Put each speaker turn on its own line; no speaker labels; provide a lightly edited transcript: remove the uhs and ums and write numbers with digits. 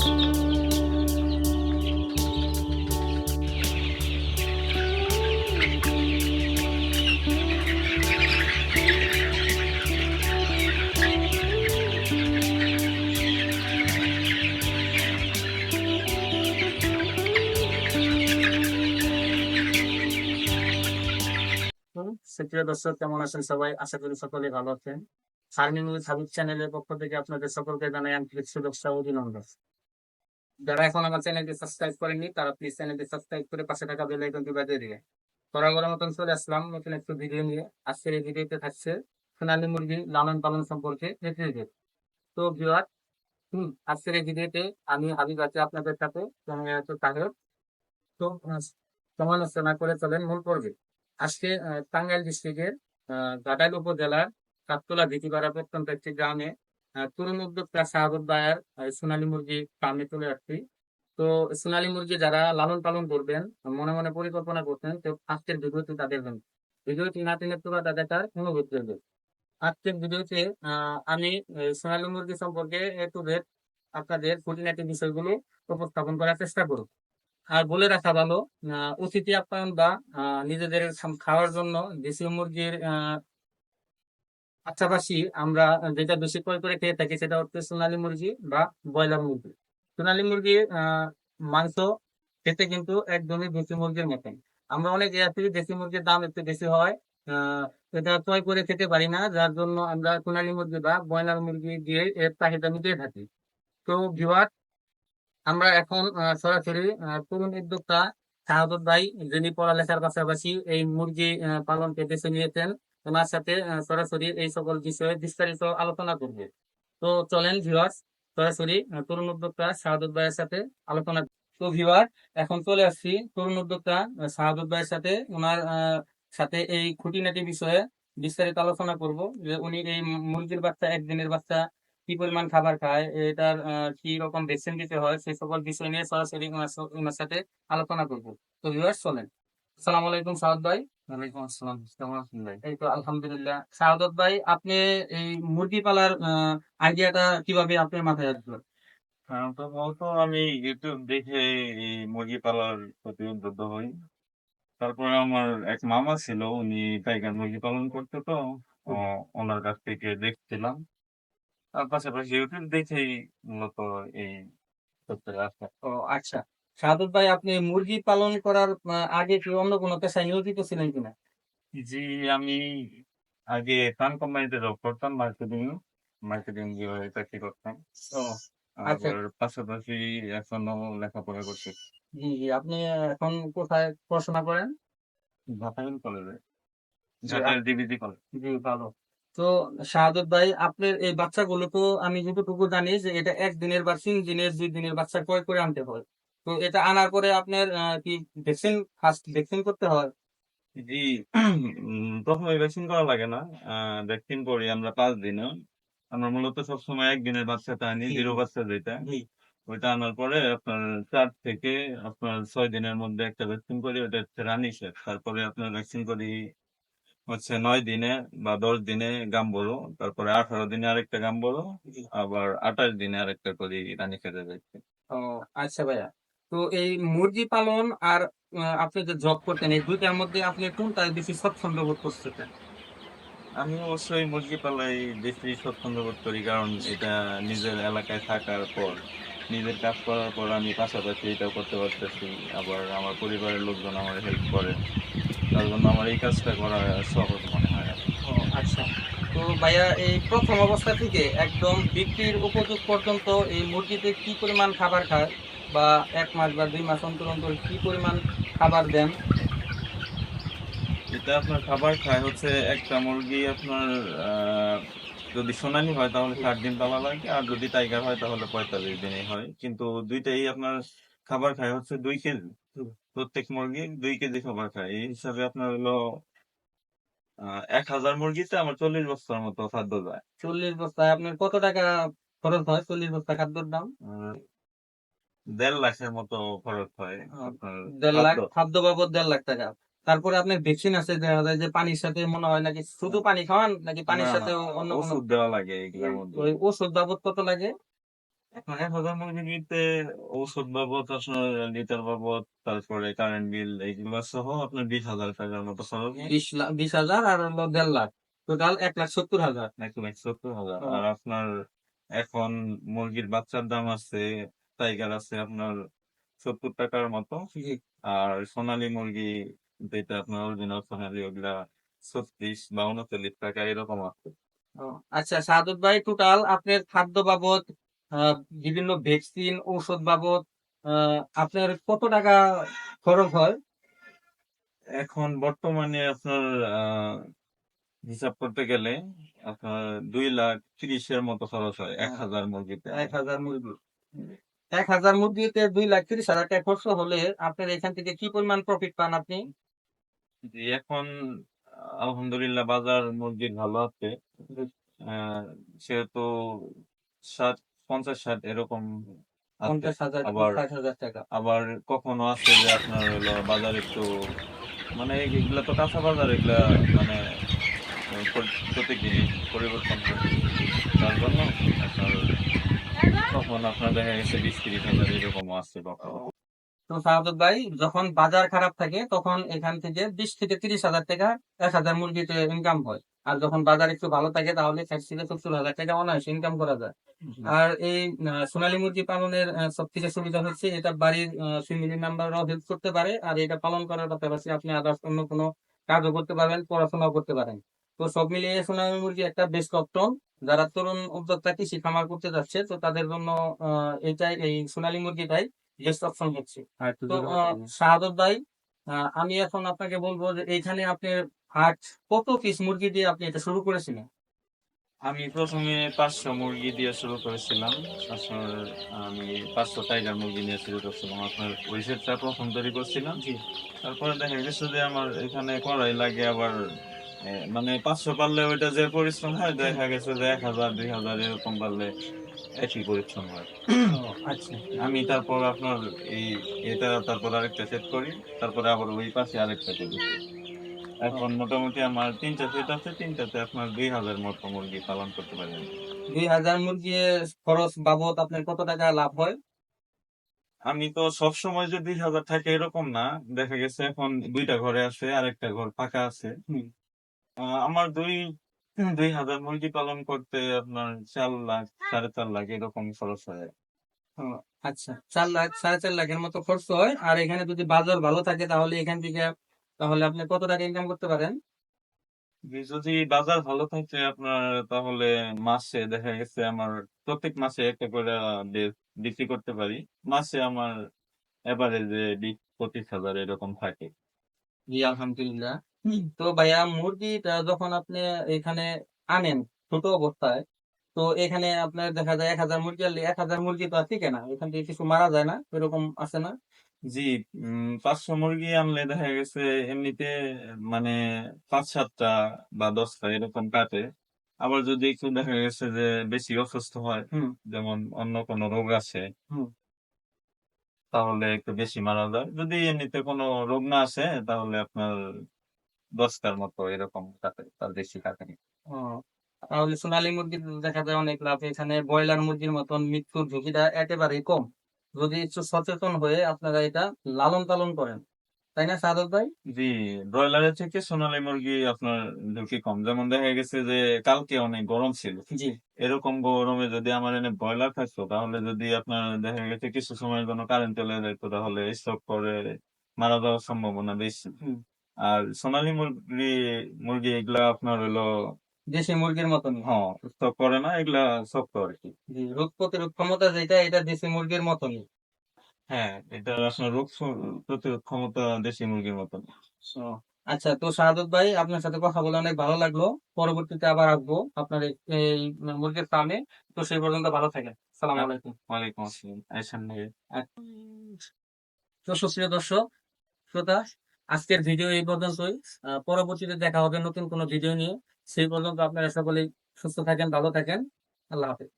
সুপ্রিয় দর্শক, কেমন আছেন সবাই? আশা করি সকলে ভালো আছেন। ফার্মিং উইথ হাবিব চ্যানেলের পক্ষ থেকে আপনাদের সকলকে জানাই আন্তরিক শুভেচ্ছা ও অভিনন্দন। যারা এখন আমার চ্যানেলটি সাবস্ক্রাইব করেননি তারা প্লিজ চ্যানেলটি সাবস্ক্রাইব করে পাশে থাকা বেল আইকনটি বাজিয়ে দিবে। বরাবরের মতন চলে আসলাম নতুন একটু ভিডিও নিয়ে। আজকের এই ভিডিওতে থাকছে সোনালী মুরগি লালন পালন সম্পর্কে ভিডিও। তো ভিউয়ার, আজকের এই ভিডিওতে আমি হাবিব আছি আপনাদের সাথে, সঙ্গে আছে তাহের। তো সমালোচনা করে চলেন মূল পর্বে। আজকে টাঙ্গাইল ডিস্ট্রিক্টের ঘাটাইল উপজেলার কাতলা ভিটিপাড়া প্রত্যন্ত একটি গ্রামে তরুণ উদ্যোক্তা শাহাবুদ্ ভাইয়ের সোনালী মুরগি ফার্মে চলে আসছি। তো সোনালী মুরগি যারা লালন পালন করবেন মনে মনে পরিকল্পনা করছেন, তো আজকের ভিডিওটি তাদের জন্য। ভিডিওটি না টেনে পুরো তাদের অনুভূতি হবে। আজকের ভিডিওতে আমি সোনালী মুরগি সম্পর্কে এ টু জেড আপনাদের খুঁটিনাটি বিষয়গুলো উপস্থাপন করার চেষ্টা করব। আর বলে রাখা ভালো, অতিথি আপ্যায়ন বা নিজেদের খাওয়ার জন্য দেশীয় মুরগির পাশাপাশি আমরা যেটা বেশি ক্রয় করে খেয়ে থাকি সেটা হচ্ছে সোনালী মুরগি বা ব্রয়লার মুরগি। সোনালী মুরগির মাংস খেতে কিন্তু একদমই দেশি মুরগির মতন। আমরা অনেকে আছি দেশি মুরগির দাম একটু বেশি হয়, এটা ক্রয় করে খেতে পারি না, যার জন্য আমরা সোনালী মুরগি বা ব্রয়লার মুরগি দিয়ে এর চাহিদা মিটিয়ে থাকি। তো ভিউয়ার, আমরা এখন সরাসরি তরুণ উদ্যোক্তা শাহাদত ভাই, যিনি পড়ালেখার পাশাপাশি এই মুরগি পালনকে বেছে নিয়েছেন, ওনার সাথে সরাসরি এই সকল বিষয়ে বিস্তারিত আলোচনা করব। তো চলেন ভিউয়ার্স, সরাসরি তরুণ উদ্যোক্তা শাহাদত ভাইয়ের সাথে আলোচনা। তো ভিউয়ার, এখন চলে আসছি তরুণ উদ্যোক্তা শাহাদত ভাইয়ের সাথে, ওনার সাথে এই খুঁটিনাটি বিষয়ে বিস্তারিত আলোচনা করব যে উনি এই মুরগির বাচ্চা, একদিনের বাচ্চা কি পরিমাণ খাবার খায়, এটার কি রকম ভ্যাকসিন দিতে হয়, সেই সকল বিষয় নিয়ে সরাসরি ওনার সাথে আলোচনা করব। তো ভিউয়ার্স চলেন। আসসালামু আলাইকুম সাহাদ ভাই। ওয়ালাইকুম আসসালাম, কেমন আছেন ভাই? এই তো আলহামদুলিল্লাহ। শাহাদত ভাই, আপনি এই মুরগি পালার আইডিয়াটা কিভাবে আপনার মাথায় আসলো?
প্রথমত আমি ইউটিউব দেখে এই মুরগি পালার প্রতি উদ্বুদ্ধ হই। তারপরে আমার এক মামা ছিল, উনি টাইগার মুরগি পালন করতো, তো ওনার কাছ থেকে দেখছিলাম। তার পাশাপাশি ইউটিউব দেখেই মূলত এই সত্যি আসা।
ও আচ্ছা, শাহাদত ভাই, আপনি মুরগি পালন করার আগে কি অন্য কোনো পেশায় নিয়োজিত ছিলেন কিনা?
জি, আমি আগে প্রাণ কোম্পানিতে জব করতাম, মার্কেটিং বিভাগে চাকরি করতাম।
ও আচ্ছা।
আবার পাশাপাশি এখনো লেখাপড়া করছি
জি জি, আপনি এখন কোথায় পড়াশোনা করেন?
ঢাকা কলেজে,
জি
ঢাকার ডিবিজি কলেজ।
জি, ভালো। তো শাহাদত ভাই, আপনার এই বাচ্চাগুলো তো আমি যতটুকু জানি যে এটা একদিনের বা 3 দিনের 2 দিনের বাচ্চা ক্রয় করে আনতে হয়। তো এটা আনার পরে আপনার কি ফার্স্ট ভ্যাকসিন করতে হয়?
জি, প্রথমে ভ্যাকসিন করা লাগে না। ভ্যাকসিন করি আমরা 5 দিনে। আমরা মূলত সবসময় একদিনের বাচ্চাটা আনি,
জি
জিরো
জি
বাচ্চা যেটা।
জি।
ওইটা আনার পরে আপনার 4 থেকে আপনার 6 দিনের মধ্যে একটা ভ্যাকসিন করি, ওটা হচ্ছে রানীক্ষেত। তারপরে আপনার ভ্যাকসিন করি হচ্ছে 9 দিনে বা 10 দিনে গাম্বুরো, তারপরে 18 দিনে আরেকটা গাম্বুরো, আবার 28 দিনে আরেকটা করি রানীক্ষেতের ভ্যাকসিন।
ও আচ্ছা ভাইয়া, তো এই মুরগি পালন আর আপনি যে জব করতেন, এই দুইটার মধ্যে আপনি কোনটা বেশি স্বচ্ছন্দ বোধ করতেছেন?
আমি অবশ্যই মুরগি পালাই বেশি স্বচ্ছন্দ বোধ করি, কারণ এটা নিজের এলাকায় থাকার পর, নিজের কাজ করার পর আমি পাশাপাশি এটাও করতে পারতেছি। আবার আমার পরিবারের লোকজন আমার হেল্প করে, তার জন্য আমার এই কাজটা করা সহজ মনে হয় আর কি।
ও আচ্ছা, তো ভাইয়া, এই প্রথম অবস্থা থেকে একদম বিক্রির উপযোগ পর্যন্ত এই মুরগিতে কি পরিমাণ খাবার খায়, বা 1 মাস বা 2 মাস অন্তর অন্তর কি পরিমাণ খাবার দেন?
এটা আপনার খাবার খায় হচ্ছে, একটা মুরগি আপনার আহ যদি সোনালী হয় তাহলে 60 দিন পালা লাগে, আর যদি টাইগার হয় তাহলে 45 দিনেই হয়। কিন্তু দুইটাই আপনার খাবার খায় হচ্ছে 2 কেজি। প্রত্যেক মুরগি 2 কেজি খাবার খায়। এই হিসাবে আপনার হলো 1000 মুরগিতে আমার 40 বস্তার মতো খাদ্য যায়।
40 বস্তায় আপনার কত টাকা খরচ হয় 40 বস্তা খাদ্যর দাম?
আহ, 1.5 লাখের মতো খরচ হয়
আহ,
আপনার
1.5 লাখ
খাদ্য।
খাদ্য বাবদ, 1.5 লাখ টাকা। তারপরে আপনার ভ্যাকসিন আছে, দেখা যায় যে পানির সাথে মনে হয় নাকি শুধু পানি খাওয়ান, নাকি
না
পানির
না,
সাথে অন্য কোনো?
ওষুধ দেওয়া লাগে এগুলোর মধ্যে।
ওই ওষুধ বাবদ কত লাগে?
এখন 1,000 মুরগিতে ঔষধ বাবদ আপনার লিটার বাবদ তারপরে কারেন্ট বিল এইগুলো সহ আপনার 20,000 টাকার মতো খরচ।
20,000 আর হলো 1.5 লাখ, টোটাল 1,70,000।
1,70,000।
ও,
আর আপনার এখন মুরগির বাচ্চার দাম আছে, টাইগার আছে আপনার 70 টাকার মতো।
জি।
আর সোনালী মুরগি যেটা আপনার অরিজিনাল সোনালী ওগুলা 36 বা 39 টাকা এরকম আছে।
ও, আচ্ছা সাদত ভাই, টোটাল আপনার খাদ্য বাবদ, আহ, বিভিন্ন ভ্যাকসিন ঔষধ বাবদ আপনার কত টাকা খরচ হয়?
এখন বর্তমানে আপনার হিসাব করতে গেলে আপনার 2,30,000-এর মতো খরচ হয়
আহ,
1,000 মুরগিতে।
1,000 মুরগি, 1,000 মুরগিতে 2,30,000 টাকা খরচ হলে আপনার এখান থেকে কি পরিমাণ প্রফিট পান আপনি?
জি, এখন আলহামদুলিল্লাহ বাজার মুরগির ভালো আছে। আহ, সেহেতু 50-60 এরকম আছে।
50,000 কি
আবার
60,000 টাকা?
আবার কখনো আছে যে আপনার হলো বাজার একটু মানে এগুলা তো কাঁচা বাজার, এগুলা মানে প্রত্যেকদিনই পরিবর্তন হয়। তার জন্য আপনার তখন আপনার দেখা গেছে 20-30 হাজার এরকমও আছে কখনো।
তো সাহাদত ভাই, যখন বাজার খারাপ থাকে তখন এখান থেকে 20 থেকে 30,000 টাকা 1,000 মুরগিতে ইনকাম হয়। আর যখন বাজার একটু ভালো থাকে তাহলে 60 থেকে 70,000 টাকা অনায়াসে ইনকাম করা যায়। আর এই সোনালী মুরগি পালনের সব থেকে সুবিধা হচ্ছে এটা বাড়ির ফ্যামিলি মেম্বাররাও হেল্প করতে পারে, আর এটা পালন করার পাশাপাশি আপনি আদার্স অন্য কোনো কাজও করতে পারবেন, পড়াশোনাও করতে পারেন। তো সব মিলিয়ে সোনালী মুরগি একটা বেস্ট অপশন। যারা তরুণ উদ্যোক্তা কৃষি খামার করতে যাচ্ছে, তো তাদের জন্য এটাই, এই সোনালী মুরগিটাই বেস্ট অপশন হচ্ছে। তো শাহাদত ভাই, আমি এখন আপনাকে বলবো যে এইখানে আপনি হাট কত পিস মুরগি দিয়ে আপনি এটা শুরু করেছিলেন?
আমি প্রথমে 500 মুরগি দিয়ে শুরু করেছিলাম। আপনার আমি 500 টাইগার মুরগি নিয়ে শুরু করছিলাম। আপনার ওই সেটটা প্রথম তৈরি করছিলাম।
জি।
তারপরে দেখা গেছে যে আমার এখানে করাই লাগে আবার মানে 500 পারলে ওইটা যে পরিশ্রম হয়
হুম।
দেখা গেছে যে 1,000-2,000 এরকম পারলে একই পরিশ্রম হয়।
ও, আচ্ছা।
আমি তারপর আপনার এই এটা তারপর আরেকটা সেট করি, তারপরে আবার ওই পাশে আরেকটা করি।
ও,
এখন মোটামুটি আমার 3টা সেট আছে, 3টাতে আপনার 2,000 মতো মুরগি পালন করতে পারি আমি।
2,000 মুরগি খরচ বাবদ আপনার কত টাকা লাভ হয়?
আমি তো সবসময় যে 2,000 থাকে এরকম না, দেখা গেছে এখন 2টা ঘরে আছে আর একটা ঘর ফাঁকা আছে।
হুম।
আমার 2,000 মুরগি পালন করতে আপনার 4 লাখ 4.5 লাখ এরকম খরচ হয়।
ও, আচ্ছা, 4 লাখ 4.5 লাখের মতো খরচ হয়। আর এখানে যদি বাজার ভালো থাকে তাহলে এখান থেকে, তাহলে আপনি কত টাকা ইনকাম করতে পারেন?
যদি বাজার ভালো থাকে আপনার তাহলে মাসে দেখা গেছে আমার প্রত্যেক মাসে একটা করে বিক্রি করতে পারি। মাসে আমার এভারেজে 20-25 হাজার এরকম থাকে।
জি, আলহামদুলিল্লাহ। তো ভাইয়া, মুরগিটা যখন আপনি এখানে আনেন ছোট অবস্থায়, তো এখানে আপনার দেখা যায় 1,000 মুরগি আনলে 1,000 মুরগি তো আর টিকে না, এখান থেকে কিছু মারা যায় না, এরকম আছে না?
জি, 500 মুরগি আনলে দেখা গেছে এমনিতে মানে 5-7টা বা 10টা এরকম কাটে। আবার যদি একটু দেখা গেছে যে বেশি অসুস্থ হয়,
হুম।
যেমন অন্য কোনো রোগ আছে,
হুম।
তাহলে একটু বেশি মারা যায়। যদি এমনিতে কোনো রোগ না আসে তাহলে আপনার 10টার মতো এরকম কাটে, তার বেশি কাটে না।
ও, তাহলে সোনালী মুরগির দেখা যায় অনেক লাভ। এখানে ব্রয়লার মুরগির মতন মৃত্যুর ঝুঁকিটা একেবারেই কম, যদি একটু সচেতন হয়ে আপনারা এটা লালন পালন করেন। তাই না সাদত ভাই?
জি, ব্রয়লারের থেকে সোনালী মুরগি আপনার ঝুঁকি কম। যেমন দেখা গেছে যে কালকে অনেক গরম ছিল,
জি।
এরকম গরমে যদি আমার এনে ব্রয়লার থাকতো তাহলে যদি আপনার দেখা গেছে কিছু সময়ের জন্য কারেন্ট চলে যেত তাহলে স্ট্রোক করে মারা যাওয়ার সম্ভাবনা বেশি।
হুম।
আর সোনালী মুরগি মুরগি এগুলা আপনার হলো
দেশি মুরগির মতনই।
হ্যাঁ স্ট্রোক করে না, এগুলা শক্ত আর কি।
জি, রোগ প্রতিরোধ ক্ষমতা যেটা, এটা দেশি মুরগির মতনই।
হ্যাঁ, এটা আসলে প্রতিরোধ ক্ষমতা দেশি মুরগির মতন।
So, আচ্ছা, তো শাহাদত ভাই, আপনার সাথে কথা বলে অনেক ভালো লাগলো। পরবর্তীতে আবার আসবো আপনার এই মুরগির ফার্মে। তো সেই পর্যন্ত ভালো থাকেন। সালাম
আ-
আলাইকুম।
ওয়ালাইকুম আসসালাম, আইসান ভাই।
তো সুপ্রিয় দর্শক শ্রোতা, আজকের ভিডিও এই পর্যন্তই। পরবর্তীতে দেখা হবে নতুন কোনো ভিডিও নিয়ে। সেই পর্যন্ত আপনারা সকলেই সুস্থ থাকেন, ভালো থাকেন। আল্লাহ হাফেজ।